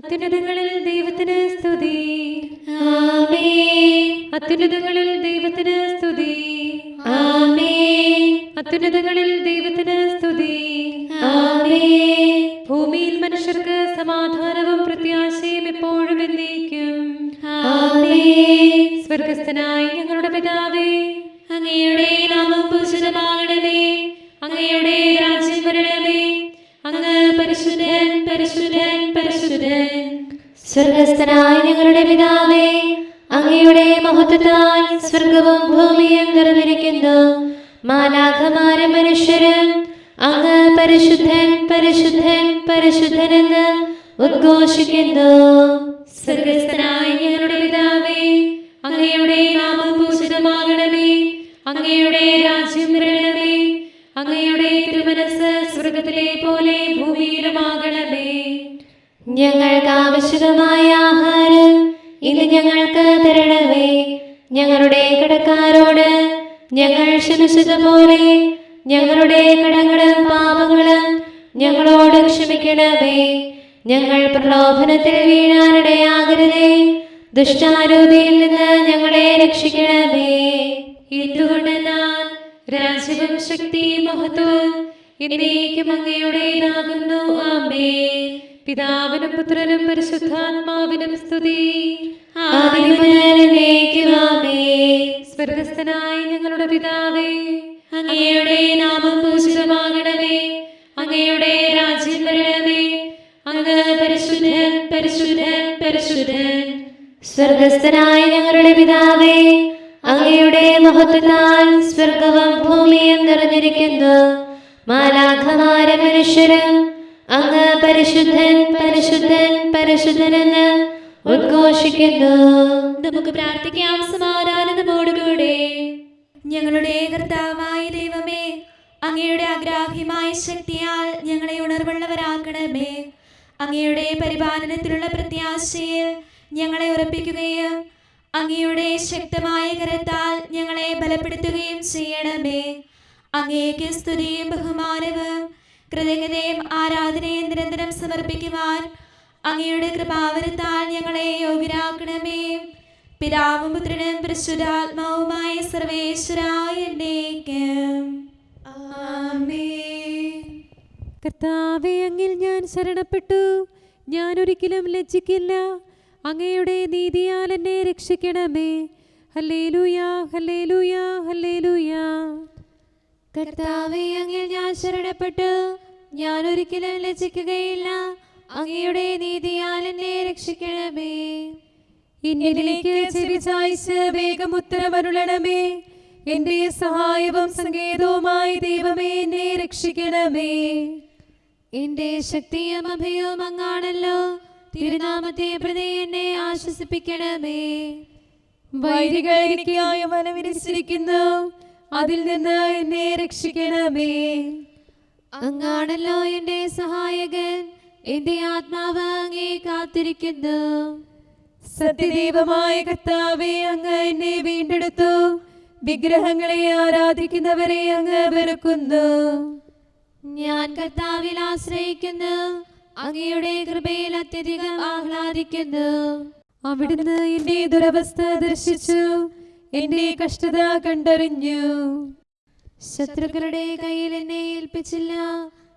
അത്യുന്നതങ്ങളിൽ ദൈവത്തിന് സ്തുതി. ആമേൻ. അത്യുന്നതങ്ങളിൽ ദൈവത്തിന് സ്തുതി. ആമേൻ. അത്യുന്നതങ്ങളിൽ ദൈവത്തിന് സ്തുതി. ആമേൻ. ഭൂമിയിൽ മനുഷ്യർക്ക് സമാധാനവും പ്രത്യാശയും എപ്പോഴും എന്നേക്കും. ആമേൻ. സ്വർഗസ്ഥനായ ഞങ്ങളുടെ പിതാവേ, അങ്ങയുടെ നാമം പൂജിതമാകണമേ. അങ്ങയുടെ രാജ്യം വരണമേ. അങ്ങ് പരിശുദ്ധൻ, പരിശുദ്ധൻ, പരിശുദ്ധൻ. സ്വർഗസ്ഥനായ ഞങ്ങളുടെ പിതാവേ, അങ്ങയുടെ മഹത്വത്താൽ സ്വർഗവും ഭൂമിയും നിറഞ്ഞിരിക്കുന്നു. മാലാഖമാരും മനുഷ്യരും അങ്ങ് പരിശുദ്ധൻ, പരിശുദ്ധൻ, പരിശുദ്ധനെന്ന് ഉദ്ഘോഷിക്കുന്നു. സ്വർഗസ്ഥനായ ഞങ്ങളുടെ പിതാവേ, അങ്ങയുടെ നാമം പൂജിതമാകണമേ. അങ്ങയുടെ രാജ്യം വരണമേ. അങ്ങയുടെ തിരുമനസ്സ് സ്വർഗത്തിലെ പോലെ ഭൂമിയിലുമാകണമേ. ഞങ്ങൾക്ക് ആവശ്യമായ ആഹാരം ഇന്ന് ഞങ്ങൾക്ക് തരണമേ. ഞങ്ങളുടെ കടക്കാരോട് ഞങ്ങൾ ക്ഷമിച്ചതുപോലെ ഞങ്ങളുടെ കടങ്ങളും പാപങ്ങളും ഞങ്ങളോട് ക്ഷമിക്കണമേ. ഞങ്ങൾ പ്രലോഭനത്തിൽ വീഴാനിടയാകരുതേ. ദുഷ്ടാരൂപിയിൽ നിന്ന് ഞങ്ങളെ രക്ഷിക്കണമേ. എന്തുകൊണ്ടെന്നാൽ രാജ്യവും ശക്തിയും മഹത്വവും എന്നേക്കും അങ്ങയുടേതാകുന്നു. ആമേൻ. പിതാവിനും പുത്രനും പരിശുദ്ധാത്മാവിനും സ്തുതി. ആദിയും മുതൽ എന്നേക്കും ആമേൻ. സ്വർഗസ്ഥനായ ഞങ്ങളുടെ പിതാവേ, അങ്ങയുടെ നാമം പൂജിതമാകണമേ. അങ്ങയുടെ രാജ്യം വരണമേ. അങ്ങ് പരിശുദ്ധൻ, പരിശുദ്ധൻ, പരിശുദ്ധൻ. സ്വർഗസ്ഥനായ ഞങ്ങളുടെ പിതാവേ, അങ്ങയുടെ മഹത്വത്താൽ സ്വർഗവും ഭൂമിയും നിറഞ്ഞിരിക്കുന്നു. മാലാഖമാരും മനുഷ്യരും അങ്ങ് പരിശുദ്ധൻ, പരിശുദ്ധൻ, പരിശുദ്ധനെന്ന് ഉദ്ഘോഷിക്കുന്നു. നമുക്ക് പ്രാർത്ഥിക്കാം സമാധാനത്തോടുകൂടെ. ഞങ്ങളുടെ കർത്താവായ ദൈവമേ, അങ്ങയുടെ അഗ്രാഹ്യമായ ശക്തിയാൽ ഞങ്ങളെ ഉണർവുള്ളവരാക്കണമേ. അങ്ങയുടെ പരിപാലനത്തിലുള്ള പ്രത്യാശയിൽ ഞങ്ങളെ ഉറപ്പിക്കുകയും അങ്ങയുടെ ശക്തമായ കരത്താൽ ഞങ്ങളെ ബലപ്പെടുത്തുകയും ചെയ്യണമേ. അങ്ങേക്ക് സ്തുതിയും ബഹുമാനവും കൃതജ്ഞതയും ആരാധനയും നിരന്തരം സമർപ്പിക്കുവാൻ അങ്ങയുടെ കൃപാവരത്താൽ ഞങ്ങളെ യോഗ്യരാക്കണമേ. പിതാവും പുത്രനും പരിശുദ്ധാത്മാവുമായ സർവേശ്വരായ എന്നേക്കും. ആമേൻ. കർത്താവേ, അങ്ങിൽ ഞാൻ ശരണപ്പെട്ടു. ഞാൻ ഒരിക്കലും ലജ്ജിക്കില്ല. അങ്ങയുടെ നീതിയാൽ എന്നെ രക്ഷിക്കണമേ. ഹല്ലേലൂയാ, ഹല്ലേലൂയാ, ഹല്ലേലൂയാ. കർത്താവേ, അങ്ങിൽ ഞാൻ ശരണപ്പെട്ടു. ഞാൻ ഒരിക്കലും ലജ്ജിക്കുകയില്ല. അങ്ങയുടെ നീതിയാൽ എന്നെ രക്ഷിക്കണമേ. എന്നിലേക്ക് ചെവി ചായ്ച്ച് വേഗം ഉത്തരമരുളണമേ. എന്റെ സഹായവും സങ്കേതവുമായി ദൈവമേ, എന്നെ രക്ഷിക്കണമേ. എന്റെ ശക്തിയും അഭയവും അങ്ങാണല്ലോ. തിരുനാമത്തെ പ്രതി എന്നെ ആശ്വസിപ്പിക്കണമേ. വൈരികൾ എനിക്കായി വല വിരിച്ചിരിക്കുന്നു. അതിൽ നിന്ന് എന്നെ രക്ഷിക്കണമേ. അങ്ങാണല്ലോ എന്റെ സഹായകൻ. എന്റെ ആത്മാവ് അങ്ങേ കാത്തിരിക്കുന്നു. സത്യദൈവമായ കർത്താവേ, അങ്ങ് എന്നെ വീണ്ടെടുത്തു. വിഗ്രഹങ്ങളെ ആരാധിക്കുന്നവരെ അങ്ങ് വെറുക്കുന്നു. ഞാൻ കർത്താവിൽ ആശ്രയിക്കുന്നു. അങ്ങയുടെ കൃപയിൽ അത്യധികം ആഹ്ലാദിക്കുന്നു. അവിടുന്ന് എന്റെ ദുരവസ്ഥ ദർശിച്ചു. എന്റെ കഷ്ടത കണ്ടറിഞ്ഞു. ശത്രുക്കളുടെ കയ്യിൽ എന്നെ ഏൽപ്പിച്ചില്ല.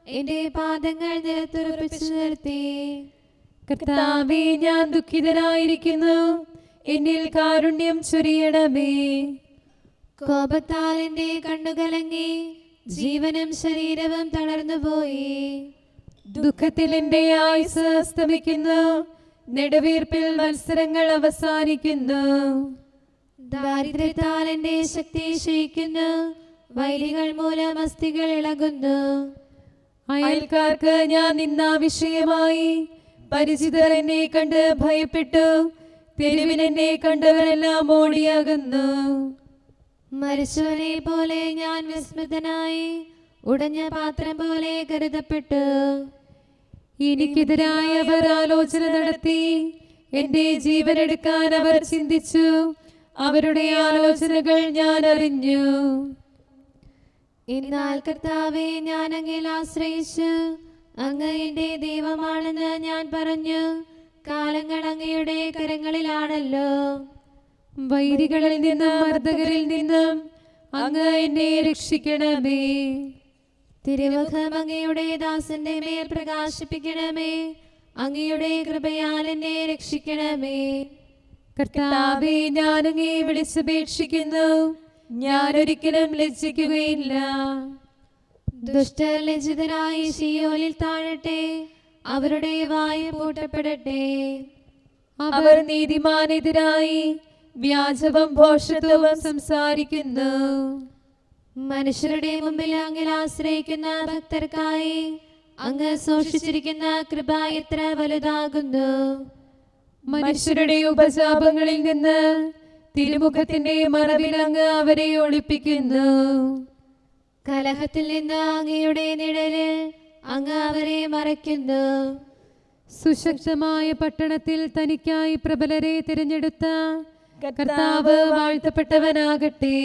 എന്റെ പാദങ്ങൾ നിലത്തുറപ്പിച്ചു നിർത്തി. കർത്താവേ, ഞാൻ ദുഃഖിതനായിരിക്കുന്നു. എന്നിൽ കാരുണ്യം ചൊരിയണമേ. കോപത്താൽ എന്റെ കണ്ണുകലങ്ങി. ജീവനും ശരീരവും തളർന്നുപോയി. ദുഃഖത്തിൽ എന്റെ ആയുസ് അസ്തമിക്കുന്നു. നെടുവീർപ്പിൽ മത്സരങ്ങൾ അവസാനിക്കുന്നു. ദാരിദ്ര്യത്താൽ എന്റെ ശക്തി ക്ഷയിക്കുന്നു. വൈരികൾ മൂലം അസ്ഥികൾ ഇളകുന്നു. അയൽക്കാർക്ക് ഞാൻ നിന്നാ വിഷയമായി. പരിചിതർ എന്നെ കണ്ട് ഭയപ്പെട്ടു. തെരുവിൽ എന്നെ കണ്ടവരെല്ലാം ഓടിയാകുന്നു. മരിച്ചവനെ പോലെ ഞാൻ വിസ്മൃതനായി. ഉടഞ്ഞ പാത്രം പോലെ കരുതപ്പെട്ടു. എനിക്കെതിരായവർ ആലോചന നടത്തി. എന്റെ ജീവനെടുക്കാൻ അവർ ചിന്തിച്ചു. അവരുടെ ആലോചനകൾ ഞാൻ അറിഞ്ഞു. എന്നാൽ കർത്താവേ, ഞാൻ അങ്ങിൽ ആശ്രയിച്ചു. അങ്ങ് എന്റെ ദൈവമാണെന്ന് ഞാൻ പറഞ്ഞു. കാലങ്ങൾ അങ്ങയുടെ കരങ്ങളിലാണല്ലോ. വൈരികളിൽ നിന്നും മർദ്ദകരിൽ നിന്നും അങ്ങ് എന്നെ രക്ഷിക്കണമേ. തിരുമുഖം അങ്ങയുടെ ദാസന്റെ മേൽ പ്രകാശിപ്പിക്കണമേ. അങ്ങയുടെ കൃപയാൽ എന്നെ രക്ഷിക്കണമേ. കർത്താവേ, ഞാൻ അങ്ങേ വിളിച്ചപേക്ഷിക്കുന്നു, ഞാൻ ഒരിക്കലും ലജ്ജിക്കുകയില്ല. ദുഷ്ടർ ലജ്ജിതരായി ശീയോലിൽ താഴട്ടെ, അവരുടെ വായ പൂട്ടപ്പെടട്ടെ. അവർ നീതിമാനെതിരായി വ്യാജവും ഭോഷത്വവും സംസാരിക്കുന്നു. മനുഷ്യരുടെ മുമ്പിൽ അങ്ങിൽ ആശ്രയിക്കുന്ന ഭക്തർക്കായി അങ്ങ് സൂക്ഷിച്ചിരിക്കുന്ന കൃപ എത്ര വലുതാകുന്നു. മനുഷ്യരുടെ ഉപജാപങ്ങളിൽ നിന്ന് തിരുമുഖത്തിന്റെ മറവിൽ അങ്ങ് അവരെ ഒളിപ്പിക്കുന്നു. കലഹത്തിൽ നിന്ന് അങ്ങയുടെ നിഴലിൽ അങ്ങ് അവരെ മറയ്ക്കുന്നു. സുശക്തമായ പട്ടണത്തിൽ തനിക്കായി പ്രബലരെ തിരഞ്ഞെടുത്ത കർത്താവ് വാഴ്ത്തപ്പെട്ടവനാകട്ടെ.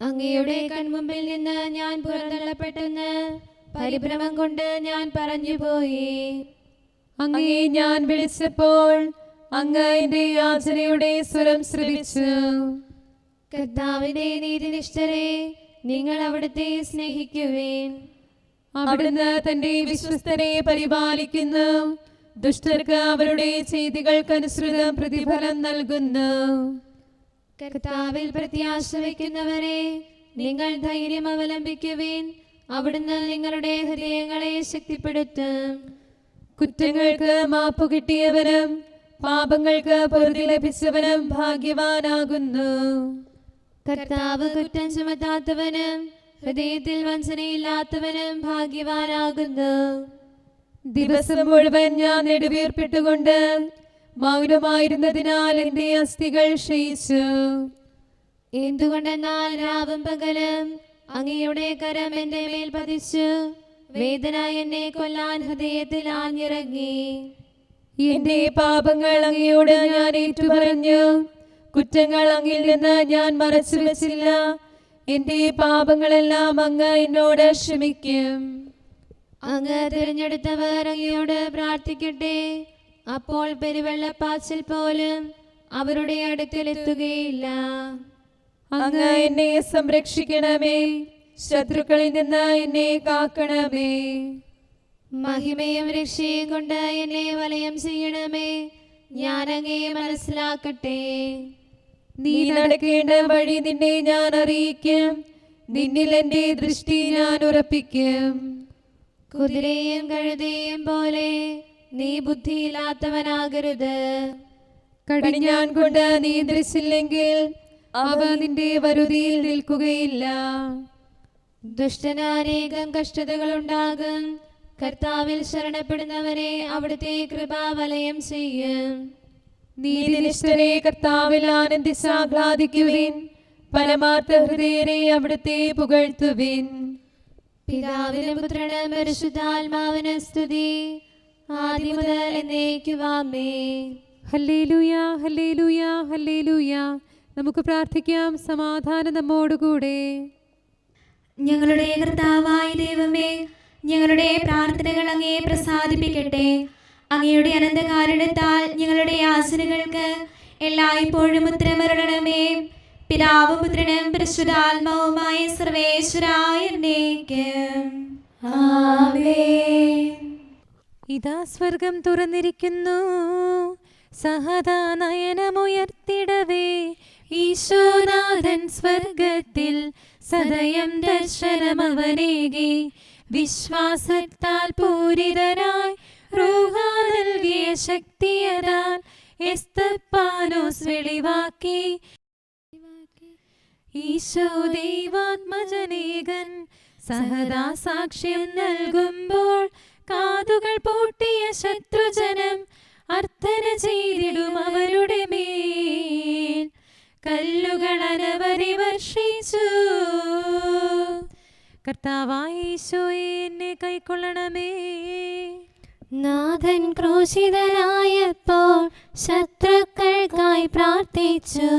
അങ്ങയുടെ കൺമുമ്പിൽ നിന്ന് ഞാൻ പുറന്തള്ളപ്പെട്ടെന്ന് പരിഭ്രമം കൊണ്ട് ഞാൻ പറഞ്ഞുപോയി. അങ്ങേ ഞാൻ വിളിച്ചപ്പോൾ അങ്ങ് എന്റെ യാചനയുടെ സ്വരം ശ്രവിച്ചു. കർത്താവിന്റെ നീതിനിഷ്ഠരെ, നിങ്ങൾ അവിടുത്തെ സ്നേഹിക്കുവേൻ. അവിടുന്ന് തന്റെ വിശ്വസ്തരെ പരിപാലിക്കുന്നു. ദുഷ്ടർക്ക് അവരുടെ ചെയ്തികൾക്കനുസൃതം പ്രതിഫലം നൽകുന്നു. കർത്താവിൽ പ്രത്യാശ വയ്ക്കുന്നവരെ, നിങ്ങൾ ധൈര്യം അവലംബിക്കുവേൻ. അവിടുന്ന് നിങ്ങളുടെ ഹൃദയങ്ങളെ ശക്തിപ്പെടുത്തും. കുറ്റങ്ങൾക്ക് മാപ്പു കിട്ടിയവനും പാപങ്ങൾക്ക് പൊറുതി ലഭിച്ചവനും ഭാഗ്യവാനാകുന്നു. കർത്താവ് കുറ്റം ചുമത്താത്തവനും ഹൃദയത്തിൽ വഞ്ചനയില്ലാത്തവനും ഭാഗ്യവാനാകുന്നു. ദിവസം മുഴുവൻ ഞാൻ നെടുവീർപ്പിട്ടുകൊണ്ട് മൗനമായിരുന്നതിനാൽ എന്റെ അസ്ഥികൾ ക്ഷയിച്ചു. എന്തുകൊണ്ടെന്നാൽ രാവും പകലും അങ്ങയുടെ കരം എന്റെ മേൽ പതിച്ചു. വേദന എന്നെ കൊല്ലാൻ ഹൃദയത്തിൽ ആഞ്ഞിറങ്ങി. എന്റെ പാപങ്ങൾ അങ്ങയോട് ഞാൻ ഏറ്റുപറഞ്ഞു. കുറ്റങ്ങൾ അങ്ങിൽ നിന്ന് ഞാൻ മറച്ചു വെച്ചില്ല. എന്റെ പാപങ്ങളെല്ലാം അങ്ങ് എന്നോട് ക്ഷമിക്കും. അങ്ങ് തിരഞ്ഞെടുത്തവർ അങ്ങയോട് പ്രാർത്ഥിക്കട്ടെ. അപ്പോൾ പെരുവെള്ളപ്പാച്ചിൽ പോലും അവരുടെ അടുക്കലെത്തുകയില്ല. അങ്ങ് എന്നെ സംരക്ഷിക്കണമേ. ശത്രുക്കളിൽ നിന്ന് എന്നെ കാക്കണമേ. മഹിമയും രക്ഷയും കൊണ്ട് എന്നെ വലയം ചെയ്യണമേ. ഞാൻ അങ്ങയെ മനസ്സിലാക്കട്ടെ. നീ നടക്കേണ്ട വഴി നിന്നെ ഞാൻ അറിയിക്കും. നിന്നിൽ എന്റെ ദൃഷ്ടി ഞാൻ ഉറപ്പിക്കും. കുതിരയും കഴുതയും പോലെ നീ ബുദ്ധിയില്ലാത്തവനാകരുത്. കടിഞ്ഞാൻ കൊണ്ട് നിയന്ത്രിച്ചില്ലെങ്കിൽ അവ നിന്റെ വരുതിയിൽ നിൽക്കുകയില്ല. ദുഷ്ടനാനേകം കഷ്ടതകൾ ഉണ്ടാകും. കർത്താവിൽ ശരണപ്പെടുന്നവരെ അവിടുത്തെ കൃപാവലയം ചെയ്യും. നീതിനിഷ്ഠരെ കർത്താവിൽ ആനന്ദിച്ചാഹ്ലാദിക്കുവിൻ. പരമാർത്ഥ ഹൃദയരെ അവിടുത്തെ പുകഴ്ത്തുവിൻ. പിതാവിനും പുത്രനും പരിശുദ്ധാത്മാവിനും സ്തുതി, ആദ്യം മുതൽ എന്നേക്കുമാമേ. Hallelujah, hallelujah, hallelujah. നമുക്ക് പ്രാർത്ഥിക്കാം. സമാധാനം നമ്മോടുകൂടെ. ഞങ്ങളുടെ കർത്താവായ ദൈവമേ, ഞങ്ങളുടെ പ്രാർത്ഥനകൾ അങ്ങേ പ്രസാദിപ്പിക്കട്ടെ. അങ്ങയുടെ അനന്തകാരുണ്യത്താൽ ഞങ്ങളുടെ യാചനകൾക്ക് എല്ലായ്പ്പോഴും ഉത്തരമരുളണമേ. പിതാവും പുത്രനും പരിശുദ്ധാത്മാവുമായ സർവേശ്വരായ എന്നേക്കും ആമേൻ. ഇതാ സ്വർഗം തുറന്നിരിക്കുന്നു. സഹദാ നയനമുയർത്തിടവേ. ഈശോനാഥൻ സ്വർഗത്തിൽ സദയം ദർശനമവനേകി. വിശ്വാസത്താൽ പൂരിതനായി റൂഹാ നൽകിയ ശക്തിയതാൽ എസ്തപ്പാനോസ് വെളിവാക്കി. ഈശോ ദൈവാത്മജനേകൻ സഹദാ സാക്ഷ്യം നൽകുമ്പോൾ കാതുകൾ പൂട്ടിയ ശത്രുജനം അർത്ഥന ചെയ്തിടും അവരുടെ മേൽ. കല്ലുകൾ അനവധി വർഷിച്ചു. കർത്താവായ ഈശോയെ എന്നെ കൈക്കൊള്ളണമേ. നാഥൻ ക്രൂശിതനായപ്പോൾ ശത്രുക്കൾക്കായി പ്രാർത്ഥിച്ചു.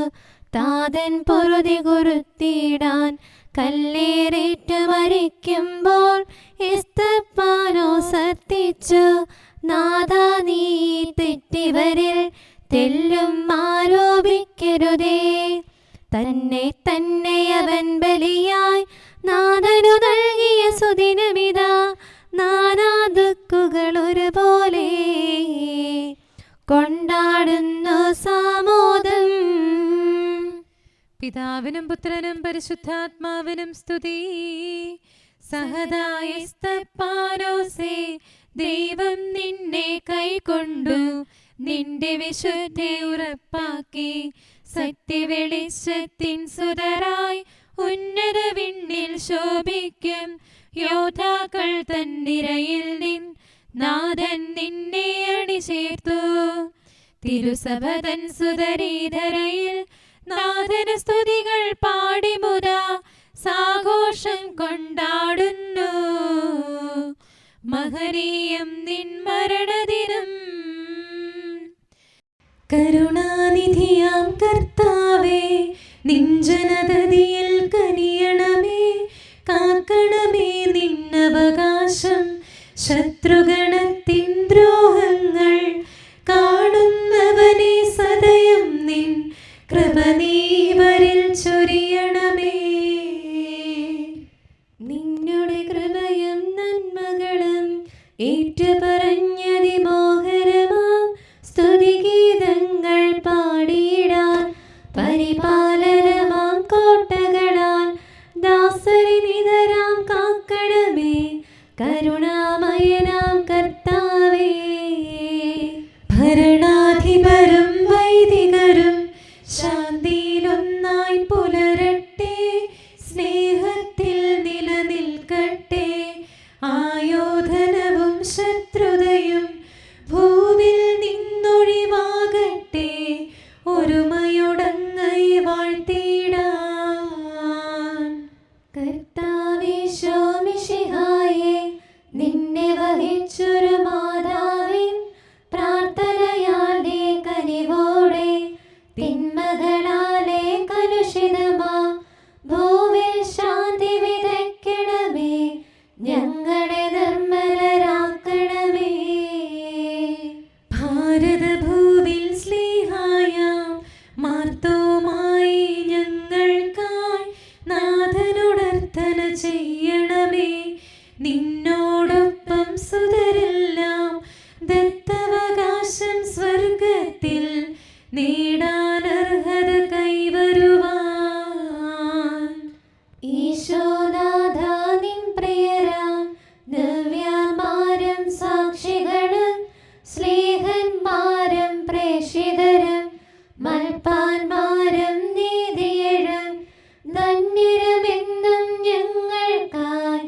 താതൻ പൊറുതി കുറുത്തിടാൻ കല്ലേറേറ്റ് മരിക്കുമ്പോൾ എസ്തപ്പാനോസ് അർത്തിച്ചു. നാഥാ നീ തെറ്റിവരിൽ തെല്ലും ആരോപിക്കരുതേ. തന്നെ അവൻ ബലിയായി നാഥനു നൽകിയ സുദിനമിത, നാനാ ദുഃഖുകൾ ഒരുപോലെ കൊണ്ടാടുന്നു സാമോദം. പിതാവിനും പുത്രനും പരിശുദ്ധാത്മാവിനും സ്തുതി. സഹദായ സ്തപ്പാനോസേ, ദൈവം നിന്നെ കൈക്കൊണ്ടു നിന്റെ വിശുദ്ധി ഉറപ്പാക്കി. സത്യവെളിച്ചത്തിൻ സുതരായി ഉന്നത വിണ്ണിൽ ശോഭിക്കും. യോദ്ധാക്കൾ തന്നിരയിൽ നിൻ നാഥൻ നിന്നെ അണിചേർത്തു. തിരുസഭ തൻ സുതരീധരയിൽ നാഥന സ്തുതികൾ പാടിമുതാ സാഘോഷം കൊണ്ടാടുന്നു. മഹനീയം നിൻ മരണദിനം. കരുണാനിധിയാം കർത്താവേ, നിൻ ജനതതിയിൽ കനിയണമേ. കാക്കണമേ നിന്നവകാശം, ശത്രുഗണത്തിൻ ദ്രോഹങ്ങൾ കാണുന്നവനെ സദയം നിൻ കൃപ നീവരിൽ ചൊരിയണമേ. നിന്നുടെ കൃപയും നന്മകളും ഏറ്റുപറഞ്ഞതിമോഹരമാം സ്തുതിഗീതങ്ങൾ പാടിയിടാൻ പരിപാലനമാം കോട്ടകളാൽ ദാസരി നിതരാം കാക്കണമേ. കരുണാമയനാം കർത്താവേ, ഭരണാധിപരും വൈദികരും ശാന്തിയിലൊന്നായി പുലരട്ടെ. സ്നേഹത്തിൽ നിലനിൽക്കട്ടെ. ആയോധനവും ശത്രുതയും ഭൂവിൽ നിന്നൊഴിവാകട്ടെ. ഒരുമയോടങ്ങൈ വാഴ്ത്തിടാൻ. കർത്താവേ ശോമിശിഹായേ, നിന്നെ വഹിച്ചൊരു മാതാവിൻ പ്രാർത്ഥനയാലെ കനിവോടെ തിന്മകളാലെ കലുഷിതമാ ഭൂവിൽ ശാന്തി വിതയ്ക്കണമേ. ഞങ്ങളെ നിർമ്മലരാക്കണമേ. ഭാരതഭൂവിൽ സ്ലീഹായാം മാർത്തോമായി ഞങ്ങൾക്കായി നാഥനോടർത്ഥന ചെയ്യണമേ. നിന്നോടൊപ്പം സുതരെല്ലാം ദത്തവകാശം സ്വർഗത്തിൽ നേടാനർഹത കൈവരുവാൻ. ഈശോനാഥാ നിൻ പ്രിയരാം ദിവ്യന്മാരും സാക്ഷികളും സ്നേഹന്മാരും പ്രേക്ഷിതരും മൽപ്പാന്മാരും നീതിയഴും ധന്യരുമെന്നും ഞങ്ങൾക്കായി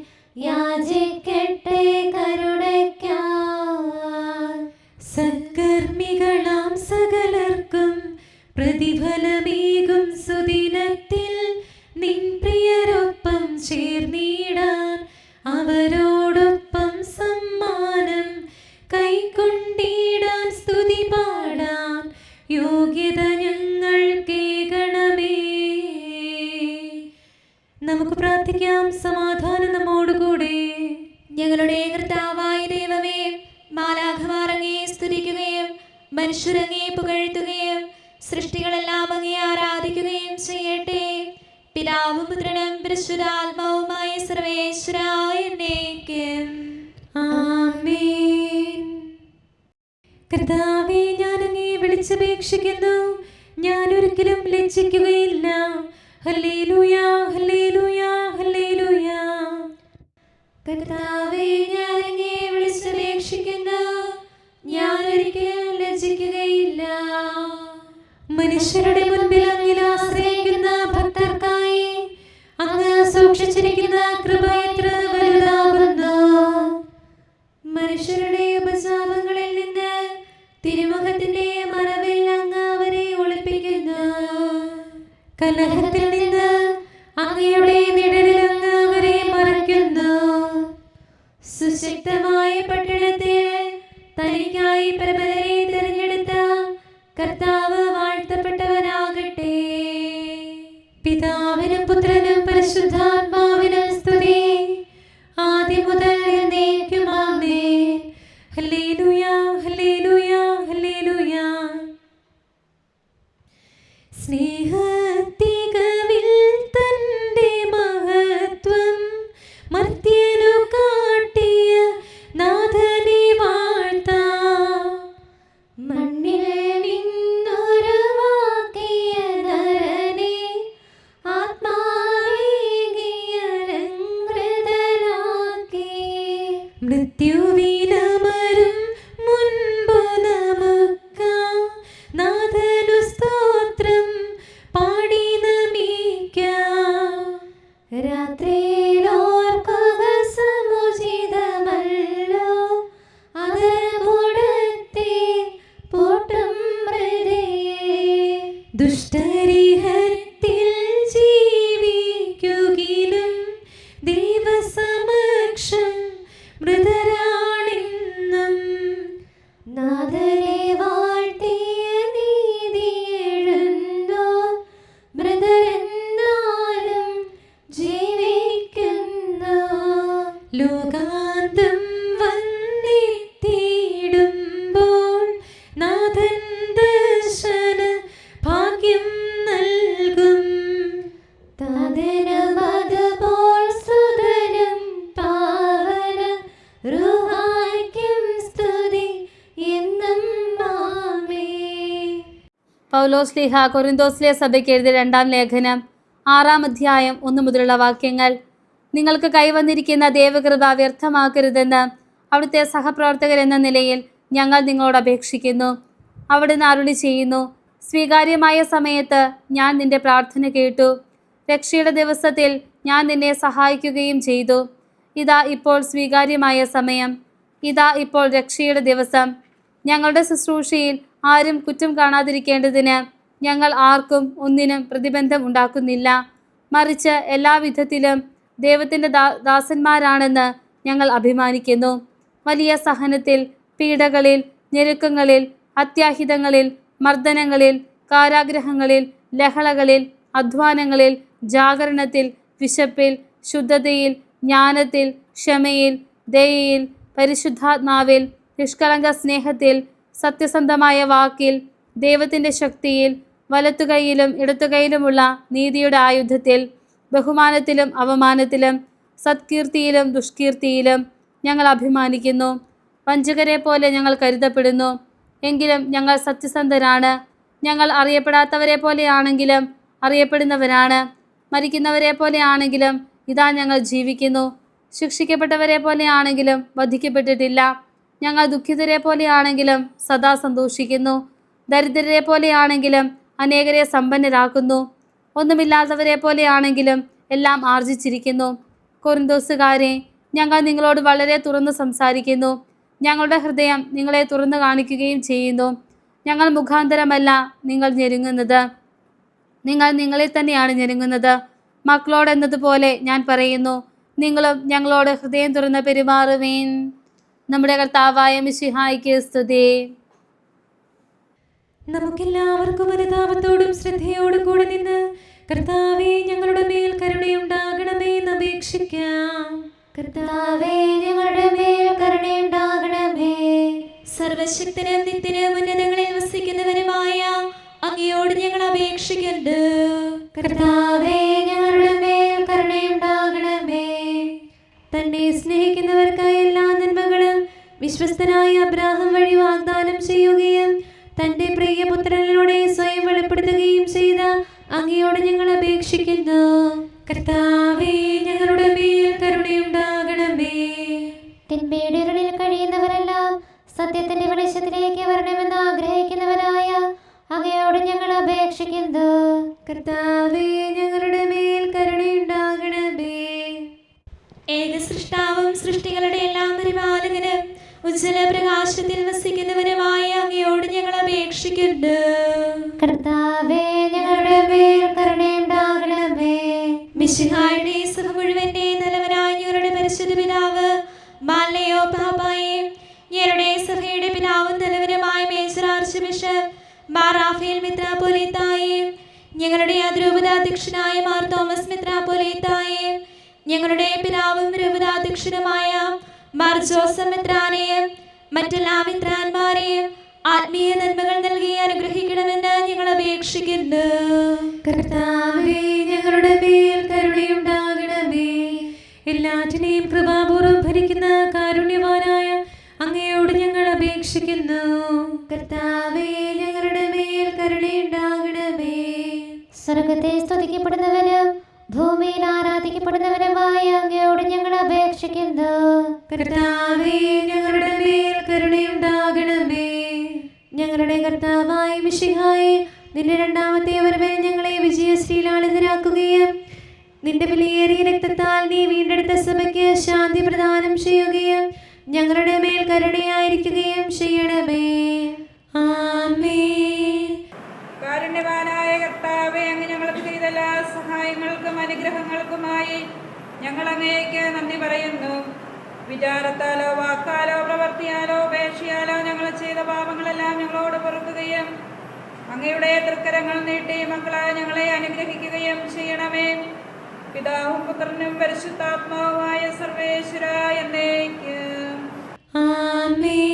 യാചിക്കട്ടെ കരുണയ്ക്കായി. സത്കർമ്മികളാം സകലർക്കും പ്രതിഫലമേകും സുദിനത്തിൽ നിൻ പ്രിയരൊപ്പം ചേർന്നിടാൻ അവരോടൊപ്പം സമ്മാനം കൈക്കൊണ്ടിടാൻ സ്തുതി പാടാൻ യോഗ്യത ഞങ്ങൾക്കേകണമേ. നമുക്ക് പ്രാർത്ഥിക്കാം. സമാധാനം നമ്മോടുകൂടെ. ഞങ്ങളുടെ കർത്താവായ ദൈവമേ, മാലാഖമാർ അങ്ങയെ സ്തുതിക്കുകയും മനുഷ്യരങ്ങയെ പുകഴ്ത്തുകയും സൃഷ്ടികളെല്ലാം അങ്ങയെ ആരാധിക്കുകയും ചെയ്യട്ടെ. പിതാവും പുത്രനും പരിശുദ്ധാത്മാവുമായ സർവേശ്വരായ എന്നേക്കും ആമേൻ. കർത്താവേ, ഞാൻ അങ്ങയെ വിളിച്ചപേക്ഷിക്കുന്നു. ഞാൻ ഒരിക്കലും ലജ്ജിക്കുകയില്ല. Hallelujah, hallelujah, hallelujah. കർത്താവേ, ഞാൻ അങ്ങയെ വിളിച്ചപേക്ഷിക്കുന്നു. ഞാൻ ഒരിക്കലും ലജ്ജിക്കുകയില്ല. മനുഷ്യരുടെ മുൻപിൽ അങ്ങിൽ ആശ്രയിക്കുന്ന ഭക്തർക്കായി അങ്ങ് സൂക്ഷിച്ചിരിക്കുന്ന കൃപ എത്ര വലുതാകുന്നു. മനുഷ്യരുടെ ഉപശാപങ്ങളിൽ നിന്ന് തിരുമുഖത്തിന്റെ മറവിൽ അങ്ങ് അവരെ ഒളിപ്പിക്കുന്നു. കലഹത്തിൽ നിന്ന് അങ്ങയുടെ നിഴലിൽ അങ്ങ് അവരെ മറയ്ക്കുന്നു. സുശക്തമായ പട്ടണത്തിൽ തനിക്കായി പ്രബലരെ തിരഞ്ഞെടുത്ത കർത്താവ് വാഴ്ത്തപ്പെട്ടവനാകട്ടെ. പിതാവിനും പുത്രനും പരിശുദ്ധാത്മാവിനും സ്തുതി. ആദ്യം മുതൽ എന്നേക്കും ആമേൻ. ഹല്ലേലൂയ, പൗലോസ്ലീഹ കൊരിന്തോസിലെ സഭയ്ക്ക് എഴുതിയ 2-ാം ലേഖനം 6-ാം അധ്യായം 1 മുതലുള്ള വാക്യങ്ങൾ. നിങ്ങൾക്ക് കൈവന്നിരിക്കുന്ന ദൈവകൃപ വ്യർത്ഥമാക്കരുതെന്ന് അവിടുത്തെ സഹപ്രവർത്തകരെന്ന നിലയിൽ ഞങ്ങൾ നിങ്ങളോട് അപേക്ഷിക്കുന്നു. അവിടുന്ന് അരുളി ചെയ്യുന്നു, സ്വീകാര്യമായ സമയത്ത് ഞാൻ നിന്റെ പ്രാർത്ഥന കേട്ടു. രക്ഷയുടെ ദിവസത്തിൽ ഞാൻ നിന്നെ സഹായിക്കുകയും ചെയ്തു. ഇതാ ഇപ്പോൾ സ്വീകാര്യമായ സമയം, ഇതാ ഇപ്പോൾ രക്ഷയുടെ ദിവസം. ഞങ്ങളുടെ ശുശ്രൂഷയിൽ ആരും കുറ്റം കാണാതിരിക്കേണ്ടതിന് ഞങ്ങൾ ആർക്കും ഒന്നിനും പ്രതിബന്ധം ഉണ്ടാക്കുന്നില്ല. മറിച്ച് എല്ലാവിധത്തിലും ദൈവത്തിൻ്റെ ദാസന്മാരാണെന്ന് ഞങ്ങൾ അഭിമാനിക്കുന്നു. വലിയ സഹനത്തിൽ, പീഡകളിൽ, ഞെരുക്കങ്ങളിൽ, അത്യാഹിതങ്ങളിൽ, മർദ്ദനങ്ങളിൽ, കാരാഗ്രഹങ്ങളിൽ, ലഹളകളിൽ, അധ്വാനങ്ങളിൽ, ജാഗരണത്തിൽ, വിശപ്പിൽ, ശുദ്ധതയിൽ, ജ്ഞാനത്തിൽ, ക്ഷമയിൽ, ദയയിൽ, പരിശുദ്ധാത്മാവിൽ, നിഷ്കളങ്ക സ്നേഹത്തിൽ, സത്യസന്ധമായ വാക്കിൽ, ദൈവത്തിൻ്റെ ശക്തിയിൽ, വലത്തുകൈയിലും ഇടത്തുകൈയിലുമുള്ള നീതിയുടെ ആയുധത്തിൽ, ബഹുമാനത്തിലും അവമാനത്തിലും, സത്കീർത്തിയിലും ദുഷ്കീർത്തിയിലും ഞങ്ങൾ അഭിമാനിക്കുന്നു. വഞ്ചകരെ പോലെ ഞങ്ങൾ കരുതപ്പെടുന്നു, എങ്കിലും ഞങ്ങൾ സത്യസന്ധരാണ്. ഞങ്ങൾ അറിയപ്പെടാത്തവരെ പോലെയാണെങ്കിലും അറിയപ്പെടുന്നവരാണ്. മരിക്കുന്നവരെ പോലെയാണെങ്കിലും ഇതാ ഞങ്ങൾ ജീവിക്കുന്നു. ശിക്ഷിക്കപ്പെട്ടവരെ പോലെയാണെങ്കിലും വധിക്കപ്പെട്ടിട്ടില്ല. ഞങ്ങൾ ദുഃഖിതരെ പോലെയാണെങ്കിലും സദാ സന്തോഷിക്കുന്നു. ദരിദ്രരെ പോലെയാണെങ്കിലും അനേകരെ സമ്പന്നരാക്കുന്നു. ഒന്നുമില്ലാത്തവരെ പോലെയാണെങ്കിലും എല്ലാം ആർജിച്ചിരിക്കുന്നു. കൊരിന്തോസുകാരെ, ഞങ്ങൾ നിങ്ങളോട് വളരെ തുറന്ന് സംസാരിക്കുന്നു. ഞങ്ങളുടെ ഹൃദയം നിങ്ങളെ തുറന്നു കാണിക്കുകയും ചെയ്യുന്നു. ഞങ്ങൾ മുഖാന്തരമല്ല നിങ്ങൾ ഞെരുങ്ങുന്നത്, നിങ്ങൾ നിങ്ങളിൽ തന്നെയാണ് ഞെരുങ്ങുന്നത്. മക്കളോടെന്നതുപോലെ ഞാൻ പറയുന്നു, നിങ്ങളും ഞങ്ങളോട് ഹൃദയം തുറന്ന് പെരുമാറുവേൻ. നമ്മുടെ കർത്താവായ മിശിഹായ്ക്ക് സ്തുതി. നമുക്കെല്ലാവർക്കും അനുതാപത്തോടും ശ്രദ്ധയോടും കൂടെ നിന്ന് കർത്താവേ ഞങ്ങളുടെ മേൽ കരുണയുണ്ടാകണമേ എന്ന് അപേക്ഷിക്കാം. കർത്താവേ ഞങ്ങളുടെ മേൽ കരുണയുണ്ടാകണമേ. സർവശക്തനും നിത്യനും ഉന്നതങ്ങളിൽ വസിക്കുന്നവനുമായ അങ്ങയോട് ഞങ്ങൾ അപേക്ഷിക്കുന്നു. കർത്താവേ ഞങ്ങളുടെ മേൽ കരുണയുണ്ടാകണമേ. തന്നെ സ്നേഹിക്കുന്നവർക്കായി എല്ലാ നന്മകളും വിശ്വസ്തനായ അബ്രാഹാം വഴി വാഗ്ദാനം ചെയ്യുകയും തന്റെ പ്രിയപുത്രനിലൂടെ സ്വയം വെളിപ്പെടുത്തുകയും ചെയ്ത അങ്ങയോട് ഞങ്ങൾ അപേക്ഷിക്കുന്നു. കർത്താവേ ഞങ്ങളുടെ മേൽ കരുണയുണ്ടാകണമേ. തിന്മയുടെ ഇരുളിൽ കഴിയുന്നവരെല്ലാം സത്യത്തിന്റെ വെളിച്ചത്തിലേക്ക് വരണമെന്ന് ആഗ്രഹിക്കുന്നവരായ അങ്ങയോട് ഞങ്ങൾ അപേക്ഷിക്കുന്നു. കർത്താവേ ഞങ്ങളുടെ മേൽ കരുണയുണ്ടാകണമേ. ഏക സൃഷ്ടാവും സൃഷ്ടികളുടെ എല്ലാം പരിപാലകനും ഉജ്ജ്വല പ്രകാശത്തിൽ വസിക്കുന്നവനുമായ അങ്ങയോട് ഞങ്ങൾ അപേക്ഷിക്കുന്നു. കർത്താവേ ഞങ്ങളുടെ മേൽ കരുണയുണ്ടാകണമേ. മിശിഹായുടെ സഭ മുഴുവന്റെ നല്ലവനായ ഞങ്ങളുടെ പരിശുദ്ധ പിതാവ് മാലയോ പാപ്പായും ഞങ്ങളുടെ സഭയുടെ പിതാവും തലവനുമായ major archbishop Mar Raphael മെത്രാപ്പൊലീത്തായും ഞങ്ങളുടെ അതിരൂപതാധ്യക്ഷനായ മാർ തോമസ് മെത്രാപ്പൊലീത്തായും ഞങ്ങളുടെ പിതാവും രൂപതാധ്യക്ഷനുമായ മാർ ജോസഫ് മെത്രാനെയും മറ്റെല്ലാ മെത്രാന്മാരെയും ആത്മീയ നന്മകൾ നൽകി അനുഗ്രഹിക്കണമെന്ന് ഞങ്ങൾ അപേക്ഷിക്കുന്നു. കർത്താവേ ഞങ്ങളുടെ മേൽ കരുണയുണ്ടാകണമേ. എല്ലാറ്റിനെയും കൃപാപൂർവ്വം ഭരിക്കുന്ന കാരുണ്യവാനായ അങ്ങയോട് ഞങ്ങൾ അപേക്ഷിക്കുന്നു. കർത്താവേ ഞങ്ങളുടെ മേൽ കരുണയുണ്ടാകണമേ. സ്വർഗത്തെ സ്തുതിക്കപ്പെടുന്നവനും ഭൂമിയിൽ ആരാധിക്കപ്പെടുന്നവനുമായ അങ്ങയോട് ഞങ്ങൾ അപേക്ഷിക്കുന്നു. കർത്താവേ ഞങ്ങളുടെ മേൽ കരുണയുണ്ടാകണമേ. ഞങ്ങളുടെ കർത്താവായ മിശിഹായേ, നിന്റെ രണ്ടാമത്തെ വരവിൽ ഞങ്ങളെ വിജയശ്രീലാളിതരാക്കുകയും നിന്റെ വിലയേറിയ രക്തത്താൽ നീ വീണ്ടെടുത്ത സഭയ്ക്ക് ശാന്തി പ്രദാനം ചെയ്യുകയും ഞങ്ങളുടെ മേൽ കരുണയായിരിക്കുകയും ചെയ്യണമേ. ആമേൻ. കാരുണ്യവാനായ കർത്താവേ, അങ്ങ് ഞങ്ങൾക്ക് ചെയ്ത എല്ലാ സഹായങ്ങൾക്കും അനുഗ്രഹങ്ങൾക്കുമായി ഞങ്ങൾ അങ്ങേക്ക് നന്ദി പറയുന്നു. വിചാരത്താലോ വാക്കാലോ പ്രവർത്തിയാലോ ഉപേക്ഷയാലോ ഞങ്ങൾ ചെയ്ത പാപങ്ങളെല്ലാം ഞങ്ങളോട് പൊറുക്കുകയും അങ്ങയുടെ തൃക്കരങ്ങൾ നീട്ടി മക്കളായ ഞങ്ങളെ അനുഗ്രഹിക്കുകയും ചെയ്യണമേ. പിതാവും പുത്രനും പരിശുദ്ധാത്മാവുമായ സർവേശ്വര എന്നേക്കും. ആമേൻ.